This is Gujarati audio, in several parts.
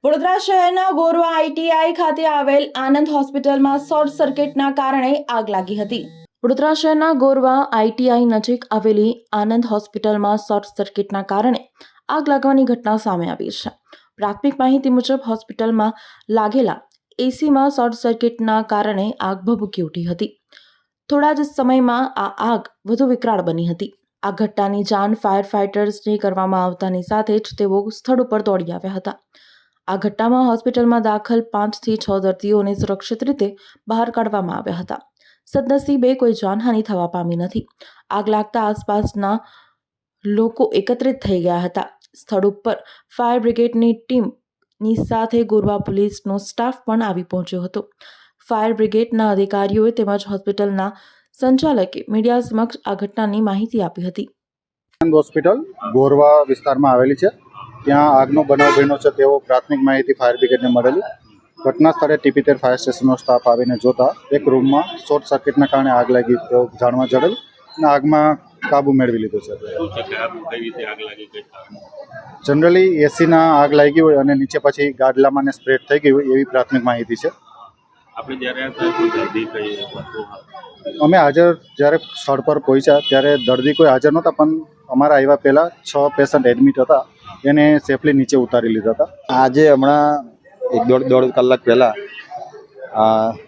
વડોદરા શહેરના ગોરવા આઈટીઆઈ ખાતે આવેલ આનંદ હોસ્પિટલમાં શોર્ટ સર્કિટના કારણે આગ લાગી હતી। વડોદરા શહેરના ગોરવા આઈટીઆઈ નજીક આવેલી આનંદ હોસ્પિટલમાં શોર્ટ સર્કિટના કારણે આગ લાગવાની ઘટના સામે આવી છે। પ્રાથમિક માહિતી મુજબ હોસ્પિટલમાં લાગેલા એસીમાં શોર્ટ સર્કિટના કારણે આગ ભભૂકી ઉઠી હતી। થોડા જ સમયમાં આ આગ વધુ વિકરાળ બની હતી। આ ઘટનાની જાણ ફાયર ફાઇટર્સને કરવામાં આવતાની સાથે જ તેઓ સ્થળ ઉપર દોડી આવ્યા હતા। આ ઘટનામાં હોસ્પિટલમાં દાખલ 5 થી 6 દર્દીઓને સુરક્ષિત રીતે બહાર કાઢવામાં આવ્યા હતા। સદનસીબે કોઈ જાનહાનિ થવા પામી નથી। આગ લાગતા આસપાસના લોકો એકત્રિત થઈ ગયા હતા। સ્થળ ઉપર ફાયર બ્રિગેડની ટીમની સાથે ગોરવા પોલીસનો સ્ટાફ પણ આવી પહોંચ્યો હતો। ફાયર બ્રિગેડના અધિકારીઓએ તેમજ હોસ્પિટલના સંચાલકે મીડિયા સમક્ષ આ ઘટનાની માહિતી આપી હતી। આનંદ હોસ્પિટલ ગોરવા વિસ્તારમાં આવેલી છે। ત્યાં આગનો બનાવ બન્યો છે તેવો પ્રાથમિક માહિતી ફાયર બ્રિગેડને મળેલી। ઘટના સ્થળે ટીપી ફાયર સ્ટેશનનો સ્ટાફ આવીને જોતા એક રૂમમાં શોર્ટ સર્કિટના કારણે આગ લાગી તેવું જાણવા જડેલ અને આગમાં કાબુ મેળવી લીધો છે। જનરલી એસીના આગ લાગી હોય અને નીચે પછી ગાડલામાં ને સ્પ્રેડ થઈ ગઈ હોય એવી પ્રાથમિક માહિતી છે। અમે જ્યારે સ્થળ પર પહોંચ્યા ત્યારે દર્દી કોઈ હાજર નહોતા, પણ અમારા આવ્યા પહેલાં 6 પેશન્ટ એડમિટ હતા, એને સેફલી નીચે ઉતારી લીધા હતા। આજે હમણાં દોઢ કલાક પહેલાં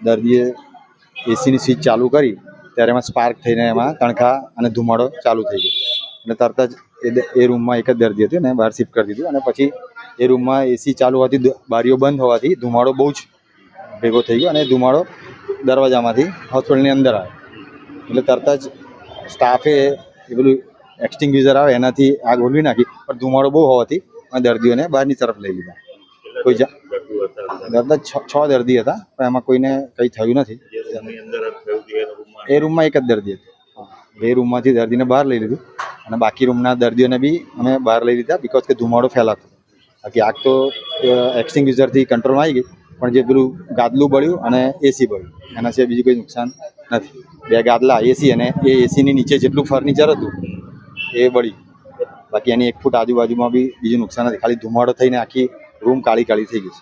દર્દીએ એસીની સ્વિચ ચાલુ કરી ત્યારે એમાં સ્પાર્ક થઈને એમાં તણખા અને ધુમાડો ચાલુ થઈ ગયો અને તરત જ એ રૂમમાં એક જ દર્દી હતી અને બહાર શિફ્ટ કરી દીધું અને પછી એ રૂમમાં એસી ચાલુ હોવાથી બારીઓ બંધ હોવાથી ધુમાડો બહુ જ ભેગો થઈ ગયો અને ધુમાડો દરવાજામાંથી હોસ્પિટલની અંદર આવે એટલે તરત જ સ્ટાફે એ પેલું એક્સટિંગ્યુઝર આવે એનાથી આગ ઓલવી નાખી, પણ ધુમાડો બહુ હોવાથી દર્દીઓને બહારની તરફ લઈ લીધા। કોઈ દર્દ 6 દર્દી હતા, પણ એમાં કોઈને કંઈ થયું નથી। એ રૂમમાં એક જ દર્દી હતી। એ રૂમમાંથી દર્દીને બહાર લઈ લીધું અને બાકી રૂમના દર્દીઓને બી અમે બહાર લઈ લીધા, બિકોઝ કે ધુમાડો ફેલાતો। બાકી આગ તો એક્સટિંગ્યુઝરથી કંટ્રોલમાં આવી ગઈ, પણ જે પેલું ગાદલું બળ્યું અને એસી બળ્યું એના સિવાય બીજું કોઈ નુકસાન નથી। 2 ગાદલા એસી અને એ એસીની નીચે જેટલું ફર્નિચર હતું એ બળ્યું, બાકી એની 1 ફૂટ આજુબાજુમાં બી બીજું નુકસાન નથી। ખાલી ધુમાડો થઈને આખી રૂમ કાળી કાળી થઈ ગઈ છે।